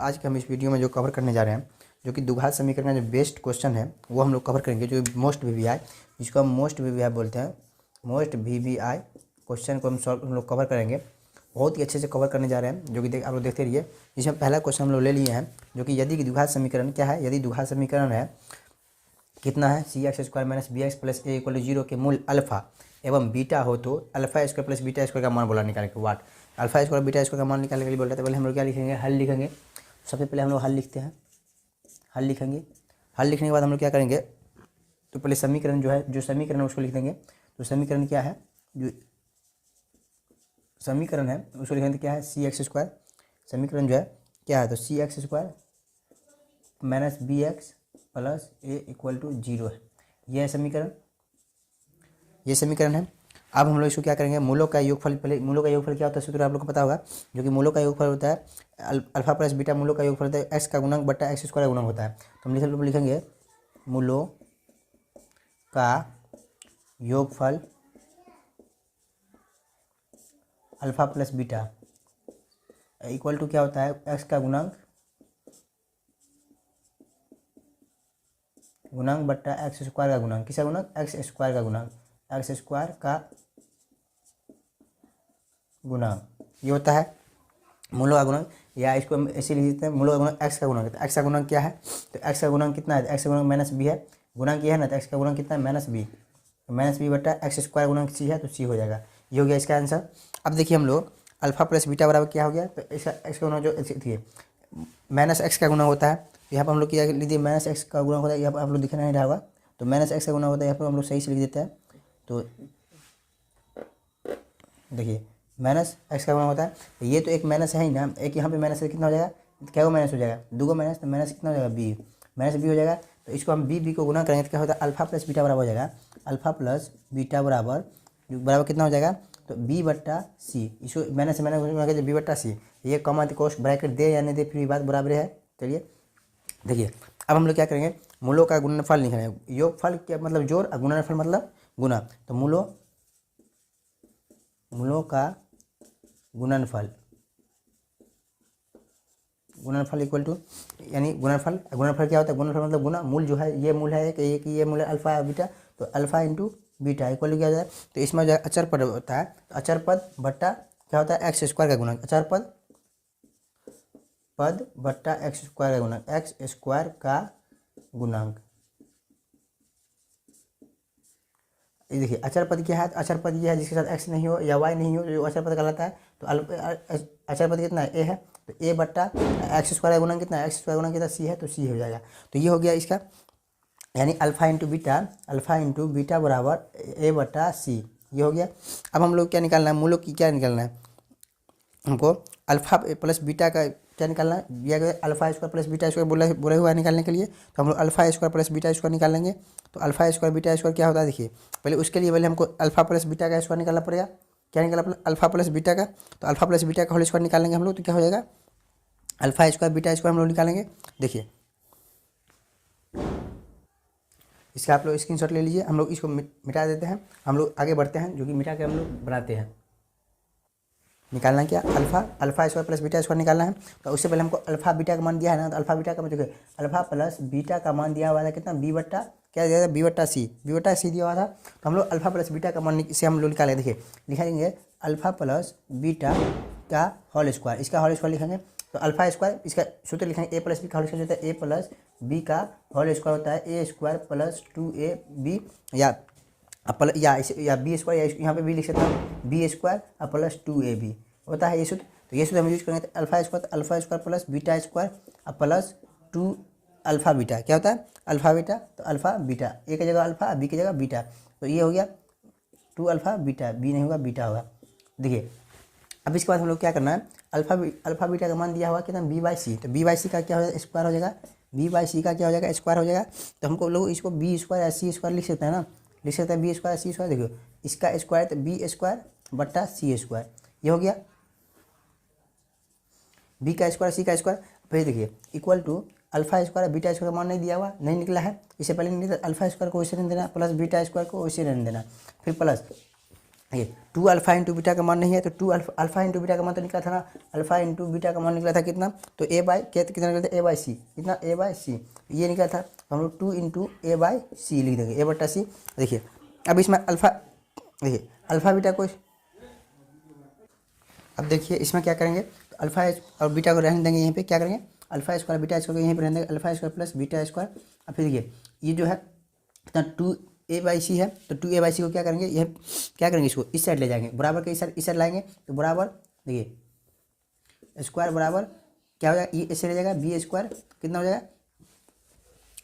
आज के हम इस वीडियो में जो कवर करने जा रहे हैं, जो कि द्विघात समीकरण का जो बेस्ट क्वेश्चन है वो हम लोग कवर करेंगे, जो मोस्ट वीवीआई, जिसको हम मोस्ट वीवीआई बोलते हैं। मोस्ट वीवीआई क्वेश्चन को हम लोग कवर करेंगे, बहुत ही अच्छे से कवर करने जा रहे हैं, जो कि आप लोग देखते रहिए। जिसमें पहला क्वेश्चन हम लोग ले लिए हैं, जो कि यदि द्विघात समीकरण क्या है। यदि द्विघात समीकरण है कितना है, C X square minus B X plus A equal to 0 के मूल अल्फा एवं बीटा हो तो alpha square plus beta square का मान बोला निकालने के what alpha square beta square का मान निकालने के लिए बोल रहे थे। पहले हम लोग क्या लिखेंगे, हल लिखेंगे। सबसे पहले हम लोग हल लिखते हैं, हल लिखेंगे। हल लिखने के बाद हम लोग क्या करेंगे, तो पहले समीकरण जो है, जो समीकरण है उसको लिख देंगे। तो समीकरण क्या है, जो समीकरण है उसको लिखेंगे क्या है, सी एक्स स्क्वायर। समीकरण जो है क्या है, तो C X square minus B X plus A equal to 0 है। यह है समीकरण, ये समीकरण है। अब हम लोग इसको क्या करेंगे, मूलों का योगफल। पहले मूलों का योगफल क्या होता है सूत्र आप लोग को पता होगा, जो कि मूलों का योगफल होता है अल्फा प्लस बीटा। मूलों का योगफल होता है एक्स का गुणक बटा एक्स स्क्वायर का गुणक होता है। तो हम लिखेंगे मूलों का योगफल alpha plus beta equal to क्या होता है, एक्स का गुणक बट्टा एक्स स्क्वायर का गुणक। किसका गुणक, एक्स स्क्वायर का गुणक, एक्स स्क्वायर का गुणक। ये होता है मूलों का गुणक, या इसको हम ऐसे लिख देते हैं मूलों का गुणक एक्स का गुणक। तो एक्स का गुणक क्या है, तो एक्स का गुणक कितना है, एक्स का गुणक माइनस बी है। गुणक ये है ना, तो एक्स का गुणक कितना है, माइनस बी। तो माइनस बी बट्टा एक्स स्क्वायर गुणक सी है, तो सी हो जाएगा। ये हो गया इसका आंसर। अब देखिए हम लोग अल्फा प्लस बीटा बराबर क्या हो गया, तो इसका एक्स का गुणक जो देखिए माइनस एक्स का गुणक होता है। यहाँ पर हम लोग क्या लीजिए, माइनस एक्स का गुणक होता है। यहाँ पर आप लोग दिखना नहीं रहा होगा, तो माइनस एक्स का गुणक होता है। यहाँ पर हम लोग सही से लिख देते हैं। तो देखिए माइनस एक्स का गुणक होता है, तो ये तो एक माइनस है ही ना, एक यहाँ पे माइनस है, कितना हो जाएगा, क्या वो माइनस हो जाएगा, दो माइनस, तो माइनस कितना हो जाएगा, बी, माइनस बी हो जाएगा। तो इसको हम बी को गुना करेंगे तो क्या होता है, अल्फा प्लस बीटा बराबर हो जाएगा, अल्फा प्लस बीटा बराबर कितना हो जाएगा, तो बी बट्टा सी। इसको माइनस से माइनस बी बट्टा सी, ये कॉमा कोष्ठ ब्रैकेट दे या नहीं दे फिर भी बात बराबर है। चलिए देखिए अब हम लोग क्या करेंगे, मूलों का गुणनफल लिखेंगे। योगफल क्या मतलब जोड़, और गुणनफल मतलब गुना। तो मूलों का गुणनफल इक्वल टू, यानी गुणनफल क्या होता है, गुणनफल मतलब गुना। मूल जो है, ये मूल है एक ये मूल है अल्फा बीटा, तो alpha into beta equal to क्या हो जाए, तो इसमें जो अचर पद होता है, तो अचर पद बट्टा क्या होता है, एक्स स्क्वायर का गुणक। अचर पद बट्टा एक्स स्क्वायर का गुणक, एक्स स्क्वायर का गुणक। ये देखिए अचर पद क्या है, तो अचर पद ये है जिसके साथ एक्स नहीं हो या वाई नहीं हो, जो अचर पद कहलाता है। तो अचर पद कितना है, ए है, तो ए बट्टा एक्स स्क्वायर का गुणक कितना है, एक्स स्क्वायर गुणक कितना, सी है, तो सी हो जाएगा। तो ये हो गया इसका, यानी अल्फा इंटू बीटा बराबर ए बट्टा सी, ये हो गया। अब हम लोग क्या निकालना है, मूलों की क्या निकालना है हमको, अल्फा प्लस बीटा का क्या निकालना है, दिया गया alpha square plus beta square बोला हुआ है निकालने के लिए। तो हम लोग alpha square plus beta square निकालेंगे। तो अल्फा स्क्वायर बीटा स्क्वायर क्या होता है, देखिए पहले उसके लिए पहले हमको अल्फा प्लस बीटा का स्क्वायर निकालना पड़ेगा। क्या निकालना, अल्फा प्लस बीटा का, तो अल्फा प्लस बीटा का होल स्क्वायर निकालेंगे हम लोग, तो क्या हो जाएगा, अल्फा स्क्वायर बीटा स्क्वायर हम लोग निकालेंगे। देखिए इसका आप लोग स्क्रीनशॉट ले लीजिए, हम लोग इसको मिटा देते हैं, हम लोग आगे बढ़ते हैं, जो कि मिटा के हम लोग बनाते हैं। निकालना है क्या, alpha square plus beta square निकालना है। तो उससे पहले हमको अल्फा बीटा का मान दिया है ना, तो अल्फा बीटा का मतलब अल्फा प्लस बीटा का मान दिया हुआ था कितना, बी बट्टा क्या दिया था, बी बट्टा सी दिया हुआ था। तो हम लोग अल्फा प्लस बीटा का मान से हम लोग निकालेंगे। देखिए लिखेंगे अल्फा प्लस बीटा का होल स्क्वायर, इसका होल स्क्वायर लिखेंगे। तो अल्फा स्क्वायर, इसका सूत्र लिखेंगे, ए प्लस बी का होल स्क्वायर होता है, ए प्लस बी का होल स्क्वायर होता है ए स्क्वायर प्लस 2ab, या बी स्क्वायर, या यहाँ पे भी लिख सकता हूँ बी स्क्वायर और प्लस 2ab होता है ये सूत्र। तो ये सूत्र हम यूज करेंगे, तो alpha square plus beta square और प्लस 2 अल्फा बीटा क्या होता है, अल्फा बीटा। तो अल्फा बीटा, ए की जगह अल्फा, बी की जगह बीटा, तो ये हो गया 2 अल्फा बीटा, बी नहीं होगा बीटा होगा। देखिए अब इसके बाद हम लोग क्या करना है, अल्फा बीटा का मान दिया हुआ कितना, बी बाई सी। तो बी बाई सी का क्या हो जाएगा, स्क्वायर हो जाएगा, बी बाई सी का क्या हो जाएगा, स्क्वायर हो जाएगा। तो हमको लोग इसको बी स्क्वायर या सी स्क्वायर लिख सकते हैं ना, लिख सकते हैं बी स्क्वायर सी स्क्वायर। देखो इसका स्क्वायर तो बी स्क्वायर बट्टा सी स्क्वायर, ये हो गया बी का स्क्वायर सी का स्क्वायर। फिर देखिए equal to alpha square beta square का मान नहीं दिया हुआ, नहीं निकला है, इससे पहले नहीं था, अल्फा स्क्वायर को वैसे नहीं देना, प्लस बीटा स्क्वायर को वैसे नहीं देना, फिर प्लस ये 2 अल्फा इंटू बीटा का मान नहीं है, तो 2 अल्फा इंटू बीटा का मान तो निकला था ना, अल्फा इंटू बीटा का मान निकला था कितना, तो ए बाई कितना निकला था, ए बाई सी, कितना ए बाई सी ये निकला था, तो हम लोग 2 इंटू ए बाई सी लिख देंगे, ए बट्टा सी। देखिए अब इसमें अल्फा, देखिए अल्फा बीटा को, अब देखिए इसमें क्या करेंगे, तो अल्फा और बीटा को रहने देंगे यहीं पे, क्या करेंगे अल्फा स्क्वायर बीटा स्क्वायर को यहीं पे रहने देंगे, alpha square plus beta square. अब फिर देखिए ये जो है इतना 2a/c है, तो 2a/c को क्या करेंगे, यह क्या करेंगे, इसको इस साइड ले जाएंगे, बराबर के इस साइड लाएंगे, तो बराबर देखिए स्क्वायर बराबर क्या हो जाएगा, ये इससे ले जाएगा बी स्क्वायर कितना हो जाएगा,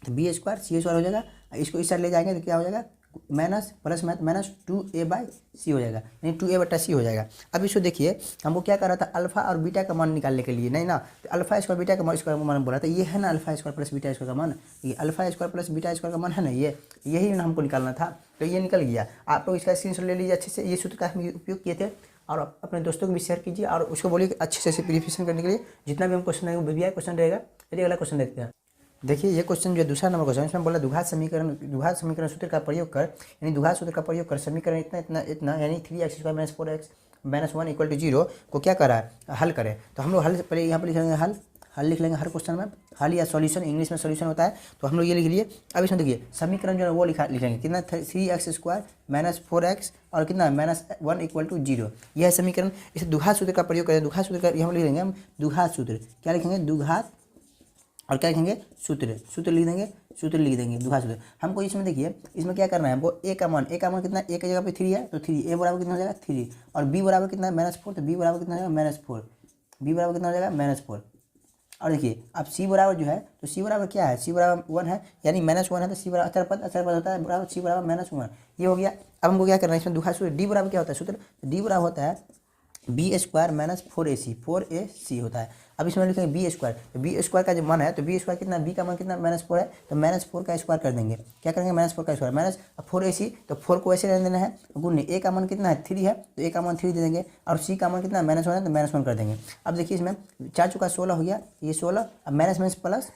तो बी स्क्वायर सी स्क्वायर हो जाएगा, इसको इस साइड ले जाएंगे तो क्या हो जाएगा माइनस प्लस माइनस 2a/c हो जाएगा, यानी 2a/c हो जाएगा। अब इसको देखिए हमको क्या कर रहा था, अल्फा और बीटा का मान निकालने के लिए, नहीं ना, तो अल्फा स्क्वायर बीटा का मान बोला था, ये है ना alpha square plus beta square का मान, ये alpha square plus beta square का मान है ना, ये यही हमको निकालना था, तो ये निकल गया। आप लोग इसका स्क्रीनशॉट ले लीजिए अच्छे से, ये सूत्र का हम उपयोग किए थे, और अपने दोस्तों को भी शेयर कीजिए, और उसको बोलिए कि अच्छे से प्रिपरेशन करने के लिए जितना भी हम क्वेश्चन है वो भी क्वेश्चन रहेगा। चलिए अगला क्वेश्चन देखते हैं। देखिए ये क्वेश्चन जो दूसरा नंबर क्वेश्चन, इसमें बोला द्विघात समीकरण सूत्र का प्रयोग कर, यानी द्विघात सूत्र का प्रयोग कर समीकरण इतना इतना इतना यानी 3x² - 4x - 1 = 0 को क्या करा है, हल करें। तो हम लोग हल पहले यहाँ पर लिखेंगे, हल लिख लेंगे हर क्वेश्चन में, हल या सॉल्यूशन इंग्लिश में सॉल्यूशन होता है, तो हम लोग ये लिख लिए। अब इसमें देखिए समीकरण जो है वो लिखेंगे कितना, 3x² - 4x और कितना -1 = 0, यह है समीकरण। इसे द्विघात सूत्र का प्रयोग करें, द्विघात सूत्र का यहाँ लिख लेंगे हम, द्विघात सूत्र क्या लिखेंगे, द्विघात और क्या लिखेंगे सूत्र लिख देंगे, द्विघात सूत्र। हमको इसमें देखिए इसमें क्या करना है, हमको ए का मान कितना, ए की जगह पे 3 है, तो 3 ए बराबर कितना हो जाएगा 3, और बी बराबर कितना है -4, तो बी बराबर कितना हो जाएगा -4, बी बराबर कितना हो जाएगा -4। और देखिए अब सी बराबर जो है, तो सी बराबर क्या है, सी बराबर 1 है, यानी -1 है, तो सी बराबर अचर पद होता है बराबर, सी बराबर -1, ये हो गया। अब हमको क्या करना है इसमें द्विघात सूत्र, डी बराबर क्या होता है सूत्र, डी बराबर होता है बी स्क्वायर माइनस 4ac होता है। अब इसमें लिखेंगे बी स्क्वायर, तो बी स्क्वायर का जो मान है, तो बी स्क्वायर कितना, बी का मान कितना -4 है, तो -4 का स्क्वायर कर देंगे, क्या करेंगे -4 का स्क्वायर माइनस 4ac, तो 4 को ऐसे रहने देना है, गुणने ए का मान कितना है 3 है, तो ए का मान 3 दे देंगे, और सी का मान कितना -1 है, तो -1 कर देंगे। अब देखिए इसमें 4 चुका 16 हो गया, ये 16, अब माइनस प्लस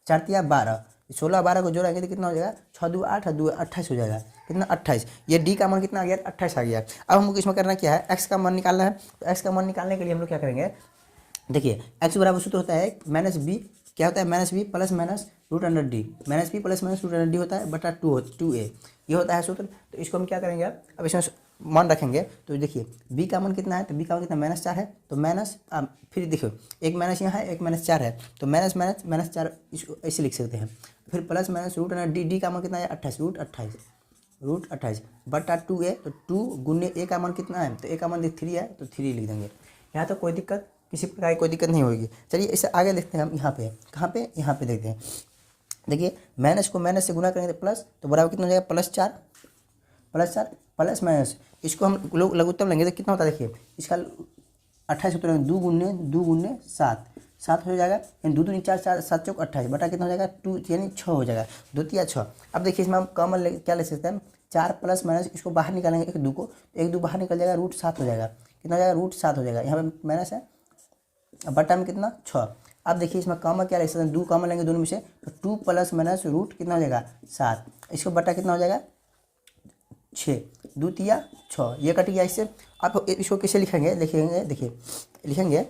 4 तिया 12, 16 12 को जोड़ेंगे तो कितना हो जाएगा, 6 2 8 2 28 हो जाएगा, कितना 28, ये डी का मान कितना आ गया 28 आ गया। अब हमको इसमें करना क्या है, एक्स का मान निकालना है, तो एक्स का मान निकालने के लिए हम लोग क्या करेंगे, देखिए एक्स बराबर सूत्र होता है -b, क्या होता है -b plus √d, -b plus √d होता है बटा 2a, ये होता है सूत्र। तो इसको हम क्या करेंगे, अब इसमें मान रखेंगे, तो देखिए b का मान कितना है, तो b का मान कितना -4 है, तो फिर देखो एक माइनस यहाँ है, एक -4 है, तो -4 इसको ऐसे लिख सकते हैं, फिर प्लस √d, डी का मान कितना है 28, √28 बटा 2a, तो 2 गुने a का मान कितना है, तो a का मान 3 है, तो 3 लिख देंगे। यहाँ तो कोई दिक्कत, किसी प्रकार की कोई दिक्कत नहीं होगी। चलिए इसे आगे देखते हैं हम, यहाँ पे कहाँ पे, यहाँ पे देखते हैं। देखिए माइनस को माइनस से गुना करेंगे तो प्लस, तो बराबर कितना हो जाएगा +4 प्लस माइनस, इसको हम लोग लघुत्तम लेंगे तो कितना होता है, देखिए इसका 28 होता है, 2 गुने 7 हो जाएगा, यानी 2 दूनी 4 4 7 चौक 28 बटा कितना हो जाएगा 2, यानी 6 हो जाएगा, 2 तिया 6। अब देखिए इसमें हम कॉमन क्या ले सकते हैं, 4 प्लस माइनस, इसको बाहर निकालेंगे, एक 2 को, एक 2 बाहर निकल जाएगा, √7 हो जाएगा, कितना हो जाएगा √7 हो जाएगा, यहाँ पे माइनस है, बटा में कितना 6। अब देखिए इसमें कॉमन क्या ले सकते हैं, 2 कॉमन लेंगे दोनों में से, तो 2 प्लस माइनस रूट कितना हो जाएगा 7, इसको बटा कितना हो जाएगा 6, 2 तिया 6, ये कट गया इससे। आप इसको कैसे लिखेंगे, देखिए लिखेंगे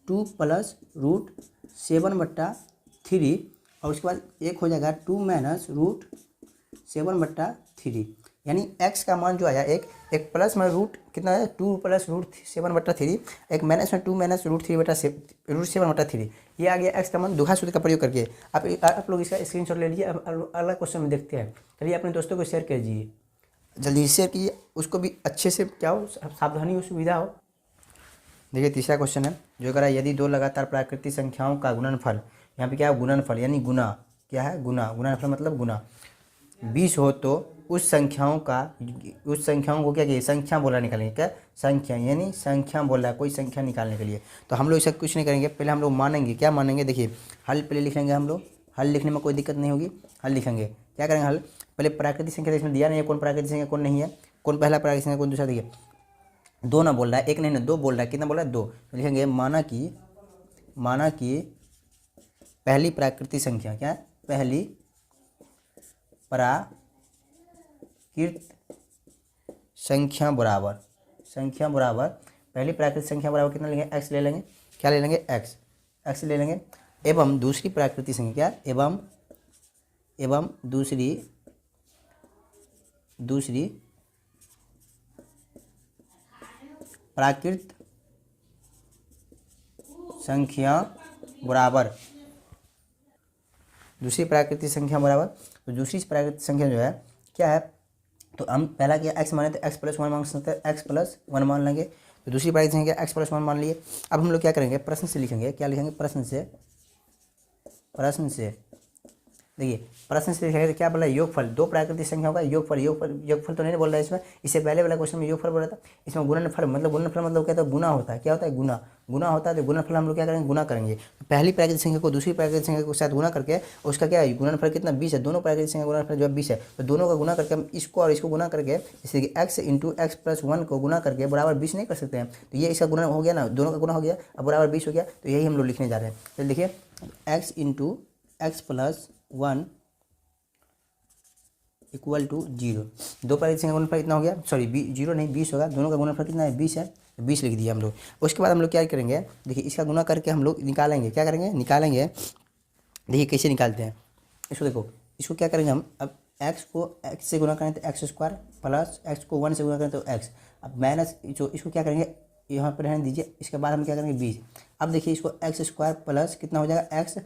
2 प्लस √7 बट्टा 3, और उसके बाद एक हो जाएगा 2 माइनस √7 बट्टा 3, यानी x का मान जो आया एक प्लस में रूट कितना है 2 प्लस √7 बट्टा 3, एक माइनस में 2 माइनस √3 बट्टा √7 बट्टा 3, ये आ गया x का मान द्विघात सूत्र का प्रयोग करके। आप लोग इसका स्क्रीनशॉट ले लीजिए। अब अगला क्वेश्चन में देखते हैं। चलिए अपने दोस्तों को शेयर कीजिए, जल्दी शेयर कीजिए, उसको भी अच्छे से क्या हो, सावधानी हो, सुविधा हो। देखिए तीसरा क्वेश्चन है जो कह रहा है, यदि 2 लगातार प्राकृतिक संख्याओं का गुणनफल, यहाँ पे क्या है गुणनफल यानी गुना, क्या है गुणनफल मतलब गुना 20 हो, तो उस संख्याओं को क्या किया, संख्या बोला निकालेंगे, क्या संख्या, यानी संख्या बोल रहा है कोई संख्या निकालने के लिए। तो हम लोग इसे कुछ नहीं करेंगे, पहले हम लोग मानेंगे, क्या मानेंगे, देखिए हल पहले लिखेंगे हम लोग, हल लिखने में कोई दिक्कत नहीं होगी, हल लिखेंगे, क्या करेंगे हल, पहले प्राकृतिक संख्या इसमें दिया नहीं है, कौन प्राकृतिक संख्या कौन नहीं है, कौन पहला प्राकृतिक संख्या कौन दूसरा, देखिए 2 ना बोल रहा है, 1 नहीं ना 2 बोल रहा है, कितना बोल रहा है 2, तो लिखेंगे माना कि पहली प्राकृतिक संख्या, क्या पहली प्राकृत संख्या बराबर, संख्या बराबर पहली प्राकृतिक संख्या बराबर कितना लेंगे, एक्स ले लेंगे, क्या ले लेंगे, एक्स, एक्स ले लेंगे, एवं दूसरी प्राकृतिक संख्या एवं दूसरी प्राकृत संख्या बराबर, दूसरी प्राकृतिक संख्या बराबर। तो दूसरी प्राकृतिक संख्या जो है क्या है, तो हम पहला क्या एक्स माने तो एक्स प्लस वन मान सकते हैं, एक्स प्लस वन मान लेंगे। तो दूसरी प्राकृतिक संख्या एक्स प्लस वन मान लिए। अब हम लोग क्या करेंगे, प्रश्न से लिखेंगे, क्या लिखेंगे, प्रश्न से देखिए, प्रश्न से लिखेंगे तो क्या बोला, योगफल, दो प्राकृतिक संख्या होगा, योगफल तो नहीं बोल रहा है इसमें, इससे पहले वाला क्वेश्चन में योगफल बोला था, इसमें गुणनफल मतलब क्या होता है, गुना होता है, क्या होता है, गुना होता है। तो गुणनफल हम लोग क्या करेंगे, गुना करेंगे। तो पहली प्राकृतिक संख्या को दूसरी प्राकृतिक संख्या के साथ गुना करके उसका क्या है, गुणनफल कितना, 20 है, दोनों प्राकृतिक संख्या गुणनफल जो है 20 है। तो दोनों का गुना करके हम इसको और इसको गुना करके, जैसे कि x into x plus one को गुना करके बराबर 20 नहीं कर सकते हैं। तो ये इसका गुना हो गया ना, दोनों का गुना हो गया, अब बराबर 20 हो गया। तो यही हम लोग लिखने जा रहे हैं। तो देखिए, x into x plus one equal to 0, दो प्राकृतिक संख्या का गुणनफल कितना हो गया, सॉरी 0 नहीं 20 होगा, दोनों का गुणनफल कितना है, 20 है, 20 लिख दिया हम लोग। उसके बाद हम लोग क्या करेंगे, देखिए इसका गुना करके हम लोग निकालेंगे, क्या करेंगे, निकालेंगे। देखिए कैसे निकालते हैं इसको, देखो इसको क्या करेंगे हम, अब एक्स को एक्स से गुना करें तो एक्स स्क्वायर, प्लस एक्स को 1 से गुना करें तो एक्स, अब माइनस जो इसको क्या करेंगे, यहाँ पर रहने दीजिए। इसके बाद हम क्या करेंगे 20। अब देखिए इसको एक्स स्क्वायर प्लस कितना हो जाएगा, एक्स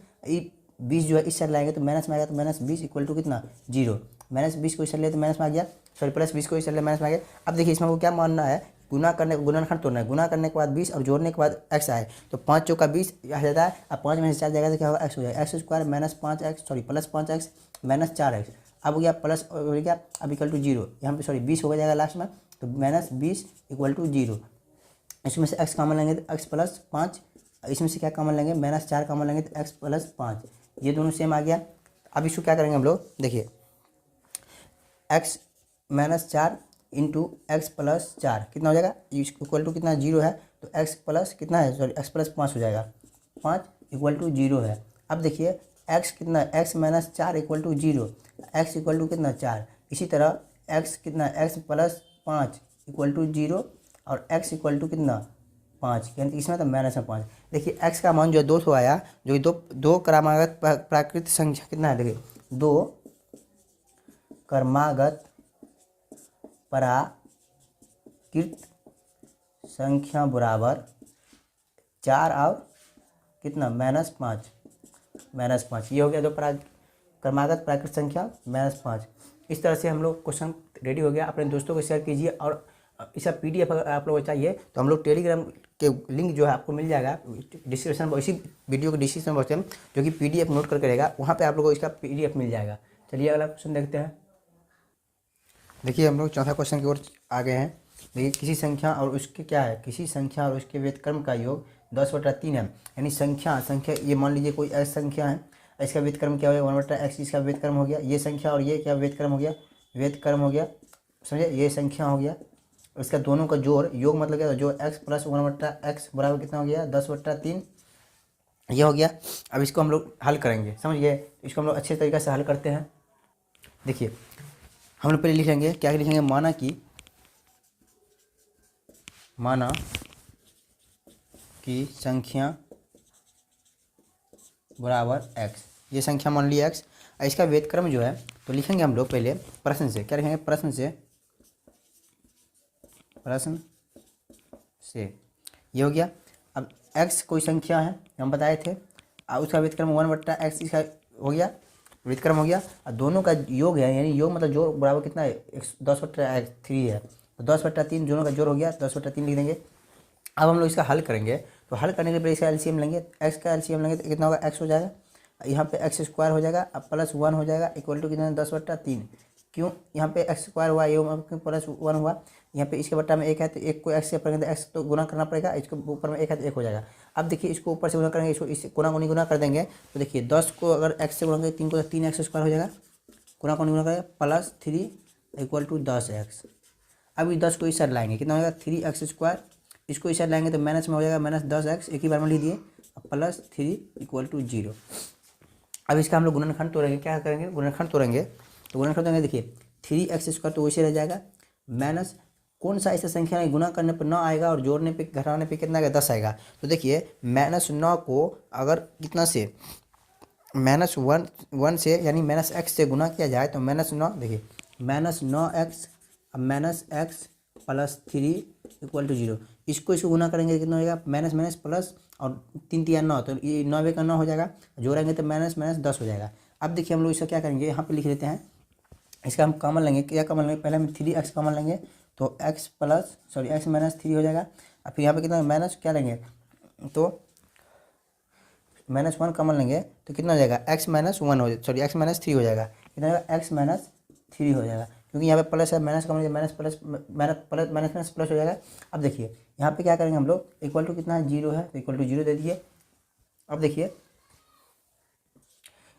20 जो है इस साइड लाएंगे तो माइनस में आ गया, तो माइनस 20 इक्वल टू कितना, 0, माइनस 20 को इस साइड ले तो माइनस में आ गया, सॉरी प्लस 20 को इस साइड ले माइनस में आ गया। अब देखिए इसमें वो क्या मानना है, गुना करने गुणनखंड तोड़ना है, गुना करने के बाद 20 और जोड़ने के बाद एक्स आए तो 5 चौका 20 आ जाता है। अब 5 में से 4 जाएगा तो क्या होगा, एक्स हो जाएगा, x square minus 5x, sorry plus 5x minus 4x, अब हो गया प्लस हो गया, अब इक्वल टू 0, यहाँ पे सॉरी 20 हो जाएगा लास्ट में, तो माइनस 20 इक्वल टू 0। इसमें से x कॉमन लेंगे तो x प्लस 5, इसमें से क्या कॉमन लेंगे, माइनस 4 कॉमन लेंगे तो x प्लस 5, ये दोनों सेम आ गया। अब इसको क्या करेंगे हम लोग, देखिए x minus 4 into x plus 4 कितना हो जाएगा, इक्वल टू कितना, 0 है, तो x प्लस कितना है, सॉरी x प्लस 5 हो जाएगा, 5 इक्वल टू 0 है। अब देखिए x कितना, x minus 4 equal to 0, x equal to कितना 4, इसी तरह x कितना, x प्लस 5 इक्वल टू 0 और x इक्वल टू कितना 5, यानी इसमें तो माइनस में 5। देखिए x का मान जो है 200 आया, जो दो क्रमागत प्राकृतिक संख्या कितना है, देखिए दो क्रमागत प्राकृत संख्या बराबर 4 और कितना -5, ये हो गया दो क्रमागत प्राकृत संख्या -5। इस तरह से हम लोग क्वेश्चन रेडी हो गया। अपने दोस्तों को शेयर कीजिए, और इसका PDF अगर आप लोगों को चाहिए तो हम लोग टेलीग्राम के लिंक जो है आपको मिल जाएगा डिस्क्रिप्शन में, इसी वीडियो के डिस्क्रिप्शन बॉक्स में, जो कि PDF नोट करके रहेगा, वहाँ पे आप लोगों को इसका PDF मिल जाएगा। चलिए अगला क्वेश्चन देखते हैं। देखिए हम लोग चौथा क्वेश्चन की ओर आ गए हैं। देखिए किसी संख्या और उसके क्या है, किसी संख्या और उसके व्युत्क्रम का योग 10/3 है, यानी संख्या ये मान लीजिए कोई ऐसी संख्या है, इसका व्युत्क्रम क्या हो गया, 1/x, इसका व्युत्क्रम हो गया, ये संख्या और ये क्या व्युत्क्रम हो गया, समझे, ये संख्या हो गया, इसका दोनों का जोड़, योग मतलब क्या, जो x प्लस 1/x बराबर कितना हो गया, 10/3, ये हो गया। अब इसको हम लोग हल करेंगे, समझ गए, इसको हम लोग अच्छे तरीके से हल करते हैं। देखिए हम लोग पहले लिखेंगे, क्या लिखेंगे, माना कि संख्या बराबर x, ये संख्या मान ली x, इसका व्युत्क्रम जो है तो लिखेंगे हम लोग पहले प्रश्न से, क्या लिखेंगे, प्रश्न से ये हो गया। अब x कोई संख्या है, हम बताए थे, और उसका व्युत्क्रम 1/x, इसका हो गया, व्युत्क्रम हो गया, और दोनों का योग है, यानी योग मतलब जोड़ बराबर कितना है, 10/3 है, तो 10/3 दोनों का जोड़ हो गया, 10/3 लिख देंगे। अब हम लोग इसका हल करेंगे, तो हल करने के लिए इसका एलसीएम लेंगे, x का एलसीएम लेंगे तो कितना होगा, x हो जाएगा, यहाँ पे x स्क्वायर हो जाएगा, अब प्लस 1 हो जाएगा, इक्वल टू कितना, 10/3। क्यों यहाँ पे x स्क्वायर हुआ, ये प्लस 1 हुआ, यहाँ पे इसके बट्टा में 1 है तो 1 को x से करेंगे तो x तो गुना करना पड़ेगा, इसके ऊपर में 1 है तो 1 हो जाएगा। अब देखिए इसको ऊपर से गुना करेंगे, इसको इस गुना कर देंगे, तो देखिए 10 को अगर x से गुना करेंगे 3 को, तो 3x स्क्वायर हो जाएगा, गुना करेंगे प्लस 3 इक्वल टू 10x। अब ये 10 को इस साइड लाएंगे, कितना हो जाएगा, 3x स्क्वायर, इसको इस साइड लाएंगे तो माइनस में हो जाएगा, -10x, एक ही बार में लिख दिए, प्लस 3 इक्वल टू 0। अब इसका हम लोग गुणनखंड तोड़ेंगे, क्या करेंगे, गुणनखंड तोड़ेंगे, तो गुणनखंड तोड़ेंगे, देखिए 3x स्क्वायर तो वैसे रह जाएगा, माइनस कौन सा ऐसा संख्या है गुना करने पर 9 आएगा और जोड़ने पे घटाने पे कितना आएगा 10 आएगा। तो देखिए -9 को अगर कितना से -1 से यानी -x से गुना किया जाए तो -9 देखिए -9x अब -x + 3 = 0। इसको गुना करेंगे कितना हो जाएगा माइनस माइनस प्लस और 3 3 9 तो ये 9 का 9 हो जाएगा, जोड़ेंगे तो माइनस माइनस 10 हो जाएगा। अब देखिए हम लोग इसका क्या करेंगे यहाँ पे लिख लेते हैं, इसका हम कॉमन लेंगे। क्या कॉमन लेंगे, पहले हम 3x कॉमन लेंगे तो x -3 हो जाएगा। और फिर यहाँ पे कितना माइनस क्या लेंगे तो -1 कॉमन लेंगे तो कितना हो जाएगा x -3 हो जाएगा। कितना हो जाएगा x -3 हो जाएगा, क्योंकि यहाँ पे प्लस है minus common minus plus minus plus हो जाएगा। अब देखिए यहाँ पे क्या करेंगे हम लोग, इक्वल टू कितना है 0 है तो इक्वल टू 0 दे दीजिए। अब देखिए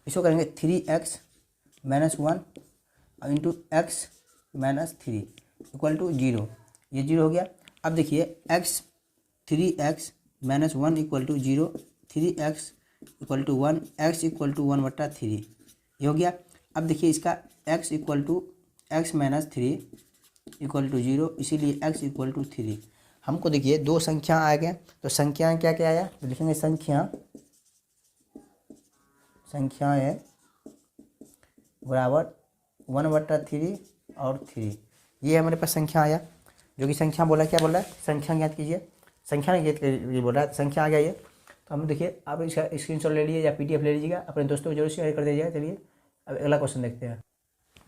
इसको करेंगे 3x -1 into x -3 equal to 0, ये 0 हो गया। अब देखिए 3x -1 equal to 0, 3x equal to 1, x equal to 1/3 ये हो गया। अब देखिए इसका x equal to x -3 equal to 0, इसीलिए x इक्वल टू 3। हमको देखिए दो संख्या आ गए, तो संख्याएँ क्या क्या आया तो लिखेंगे संख्याएँ बराबर 1/3 और 3, ये हमारे पास संख्या आया। जो कि संख्या बोला, क्या बोल रहा है संख्या ज्ञात कीजिए, संख्या ज्ञात ये बोल रहा है, संख्या आ गया ये। तो हम देखिए आप इसका स्क्रीनशॉट ले लीजिए या PDF ले लीजिएगा, अपने दोस्तों को जरूर शेयर कर दीजिएगा। चलिए अब अगला क्वेश्चन देखते हैं।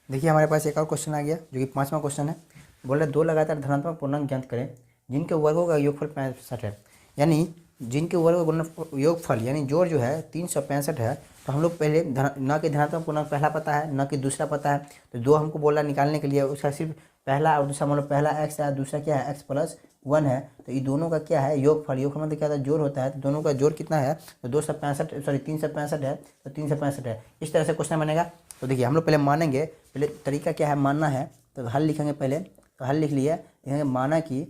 देखिए हमारे पास एक और क्वेश्चन आ गया जो कि 5वां क्वेश्चन है। बोल रहे 2 लगातार धनात्मक पूर्णांक ज्ञात करें जिनके वर्गों का योगफल 65 है, यानी जिनके वर्गों का योगफल यानी जोड़ जो है 365 है। तो हम लोग पहले न कि धनात्मक पूर्णांक पहला पता है न कि दूसरा पता है, तो 2 हमको बोला निकालने के लिए, उसका सिर्फ पहला और दूसरा, मतलब पहला x है दूसरा क्या है x + 1 है। तो ये दोनों का क्या है योगफल, योगफल मतलब क्या होता है जोड़ होता है। तो दोनों का जोड़ कितना है तो 365 है, तो 365 है। इस तरह से क्वेश्चन बनेगा। तो देखिए हम लोग पहले मानेंगे, पहले तरीका क्या है मानना है, तो हल लिखेंगे पहले। तो हल लिख लिया, लिखेंगे माना कि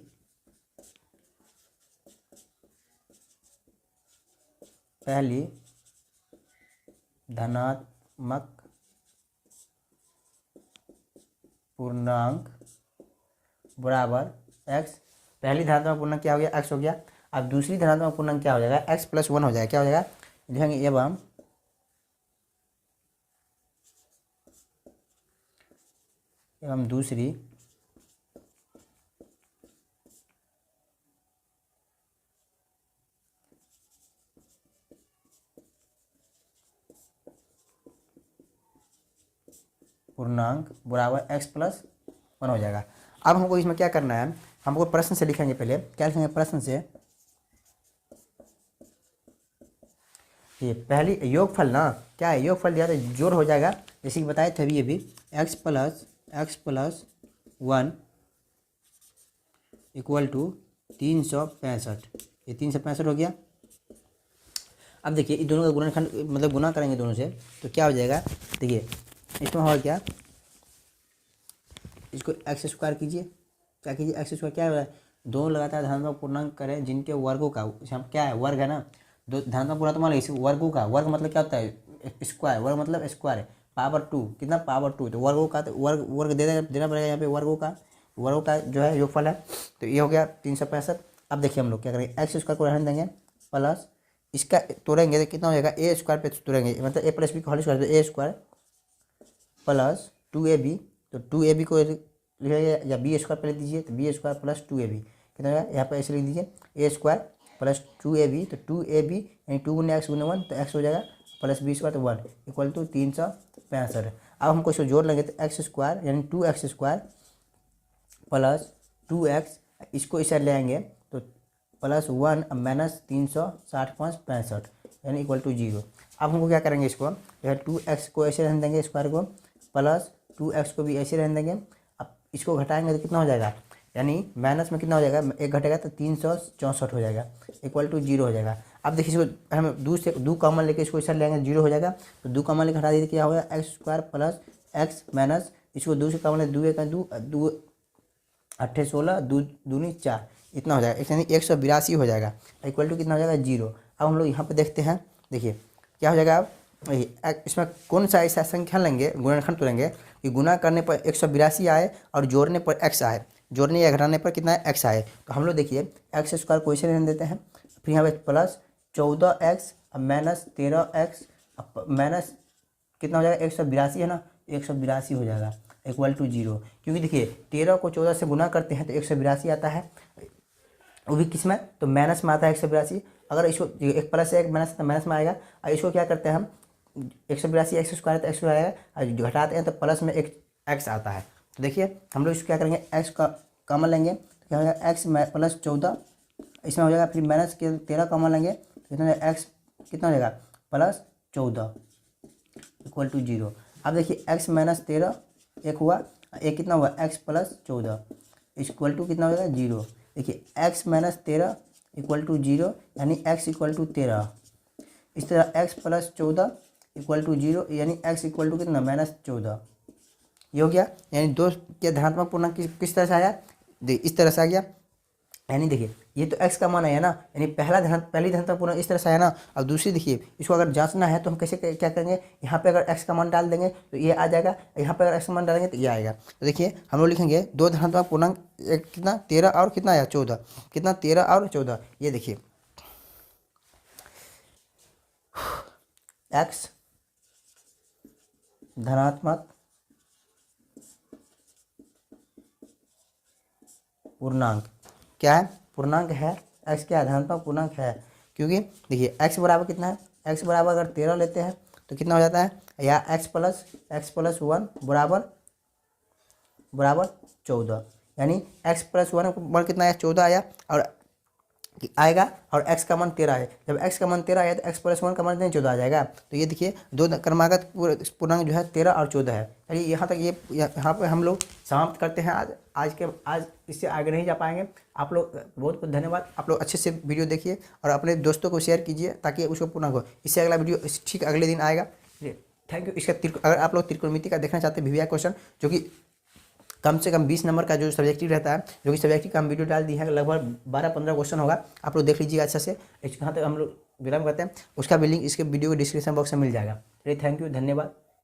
पहली धनात्मक पूर्णांक बराबर x, पहली धनात्मक पूर्णांक क्या हो गया x हो गया। अब दूसरी धनात्मक पूर्णांक क्या हो जाएगा x + 1 हो जाएगा। क्या हो जाएगा लिखेंगे एवं दूसरी पूर्णांक बराबर x + 1 हो जाएगा। अब हमको इसमें क्या करना है, हमको प्रश्न से लिखेंगे। पहले क्या लिखेंगे प्रश्न से, ये पहली योगफल ना क्या है, योगफल दिया तो जोड़ हो जाएगा, जैसे कि बताए थे अभी ये भी x + 1 इक्वल टू 365, ये 365 हो गया। अब देखिए इन दोनों का गुणनखंड मतलब गुना करेंगे दोनों से, तो क्या हो जाएगा देखिए इसमें हो क्या, इसको x² कीजिए, क्या कीजिए x² क्या है, दो लगातार धनात्मक पूर्णांक करें जिनके वर्गों का क्या है वर्ग है ना, दो धनात्मक पूर्णांक तो मान लीजिए वर्गों का, वर्ग मतलब क्या होता है स्क्वायर, वर्ग मतलब स्क्वायर है, पावर 2 कितना पावर 2, तो वर्गों का तो वर्ग देना पड़ेगा यहाँ पे, वर्गों का जो है योगफल है। तो ये हो गया 365। अब देखिए हम लोग क्या करेंगे x² को रहने देंगे प्लस इसका तोड़ेंगे तो कितना हो जाएगा a² पे तोड़ेंगे, मतलब a + b का होल स्क्वायर, तो a² प्लस 2ab, तो 2ab को लिखिए या b² पे लिख दीजिए, तो b² प्लस 2ab कितना होगा, यहाँ पर ऐसे लिख दीजिए a² प्लस 2ab, तो 2ab यानी 2 × x × 1 तो x हो जाएगा प्लस b² तो 1 इक्वल टू 365। अब हमको इसको जोड़ लेंगे तो x² यानी 2x² प्लस 2x, इसको इसे ले आएंगे तो प्लस 1 माइनस 365 यानी इक्वल टू 0। अब हमको क्या करेंगे, इसको यह 2x को ऐसे रहने देंगे स्क्वायर को, प्लस 2x को भी ऐसे रहने देंगे। अब इसको घटाएंगे तो कितना हो जाएगा, यानी माइनस में कितना हो जाएगा, एक घटेगा तो 364 हो जाएगा इक्वल टू 0 हो जाएगा। अब देखिए इसको हम 2 से 2 कॉमन लेके इसको इसे लेंगे 0 हो जाएगा, तो 2 कॉमन लेके हटा दीजिए, क्या होगा x² प्लस x माइनस इसको 2 से कॉमन ले 2 1 2 8 16 2 दूनी 4 इतना हो जाएगा, यानी 182 हो जाएगा इक्वल टू कितना हो जाएगा 0। अब हम लोग यहाँ पे देखते हैं, देखिए क्या हो जाएगा, अब इसमें कौन सा ऐसा संख्या लेंगे गुणनखंड तोड़ेंगे कि गुना करने पर 182 आए और जोड़ने पर x आए। जोड़ने या घटाने पर कितना एक्स आए। तो हम लोग देखिए एक्स स्क्वायर क्वेश्चन रहने देते हैं, फिर यहाँ पे प्लस 14x अब माइनस 13x माइनस कितना हो जाएगा 182 है ना, 182 हो जाएगा इक्वल टू 0। क्योंकि देखिए 13 को 14 से गुना करते हैं तो 182 आता है, वो भी किस में, तो माइनस में आता है 182। अगर इसको एक प्लस है एक माइनस तो माइनस में आएगा, और इसको क्या करते हैं हम 182 एक्स स्क्वायर तो एक्स आएगा, और जो घटाते हैं तो प्लस में एक एक्स आता है। तो देखिए हम लोग इसको क्या करेंगे एक्स का कॉमन लेंगे तो क्या हो जाएगा एक्स प्लस 14, इसमें हो जाएगा फिर माइनस के 13 कॉमन लेंगे तो कितना एक्स कितना हो जाएगा प्लस 14 इक्वल टू 0। अब देखिए एक्स माइनस 13 एक हुआ, एक कितना हुआ एक्स प्लस 14 इक्वल टू कितना हो जाएगा 0। देखिए एक्स माइनस 13 इक्वल टू 0 यानी एक्स इक्वल टू 13। इस तरह एक्स प्लस 14 इक्वल टू 0 यानी एक्स इक्वल टू कितना माइनस 14। ये हो गया, यानी दो के धनात्मक पूर्णांक किस तरह से आया, इस तरह से आ गया। यानी देखिए ये तो x का मान आया ना, यानी पहली धनात्मक पूर्णांक इस तरह से आया ना। अब दूसरी देखिए इसको अगर जांचना है तो हम कैसे क्या करेंगे, यहाँ पे अगर x का मान डाल देंगे तो ये आ जाएगा, यहाँ पे अगर x का मान डालेंगे तो ये आएगा। तो देखिए हम लोग लिखेंगे दो धनात्मक पूर्णांक एक कितना 13 और कितना आया 14, कितना 13 और 14। ये देखिए x धनात्मक पूर्णांक क्या है, पूर्णांक है, x क्या है धनात्मक पूर्णांक है। क्योंकि देखिए x बराबर कितना है, x बराबर अगर 13 लेते हैं तो कितना हो जाता है, या x प्लस 1 बराबर 14, यानी x प्लस 1 कितना आया 14 आया और आएगा, और x का मान 13 है। जब x का मान 13 आया तो x प्लस 1 का मान 14 आ जाएगा। तो ये देखिए दो क्रमागत पूर्णांक जो है 13 और 14 है। चलिए यहाँ तक यहाँ पे हम लोग समाप्त करते हैं आज इससे आगे नहीं जा पाएंगे। आप लोग बहुत बहुत धन्यवाद। आप लोग अच्छे से वीडियो देखिए और अपने दोस्तों को शेयर कीजिए ताकि उसको पूर्णांक हो। इससे अगला वीडियो ठीक अगले दिन आएगा। Thank you. इसका अगर आप लोग त्रिकोणमिति का देखना चाहते हैं वीवीआई क्वेश्चन जो कि कम से कम 20 नंबर का जो सब्जेक्टिव रहता है, जो कि सब्जेक्टिव का हम वीडियो डाल दी है, लगभग 12-15 क्वेश्चन होगा। आप लोग देख लीजिएगा अच्छा से। कहाँ तक हम लोग विराम करते हैं उसका भी लिंक इसके वीडियो के डिस्क्रिप्शन बॉक्स में मिल जाएगा। चलिए थैंक यू, धन्यवाद।